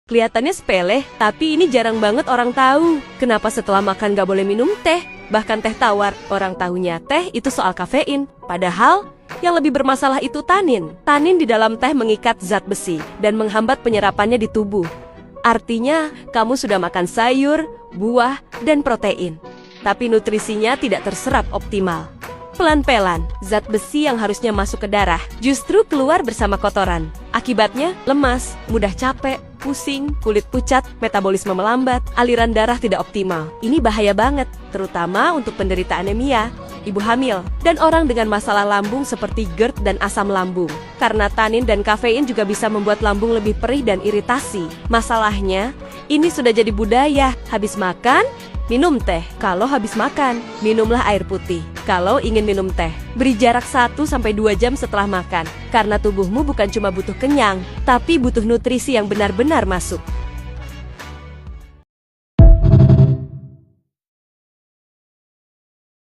Kelihatannya sepele, tapi ini jarang banget orang tahu. Kenapa setelah makan gak boleh minum teh? Bahkan teh tawar, orang tahunya teh itu soal kafein. Padahal, yang lebih bermasalah itu tanin. Tanin di dalam teh mengikat zat besi dan menghambat penyerapannya di tubuh. Artinya, kamu sudah makan sayur, buah, dan protein. Tapi nutrisinya tidak terserap optimal. Pelan-pelan, zat besi yang harusnya masuk ke darah justru keluar bersama kotoran. Akibatnya, lemas, mudah capek, pusing, kulit pucat, metabolisme melambat, aliran darah tidak optimal. Ini bahaya banget, terutama untuk penderita anemia, ibu hamil, dan orang dengan masalah lambung seperti GERD dan asam lambung. Karena tanin dan kafein juga bisa membuat lambung lebih perih dan iritasi. Masalahnya, ini sudah jadi budaya. Habis makan, minum teh. Kalau habis makan, minumlah air putih. Kalau ingin minum teh, beri jarak 1-2 jam setelah makan. Karena tubuhmu bukan cuma butuh kenyang, tapi butuh nutrisi yang benar-benar masuk.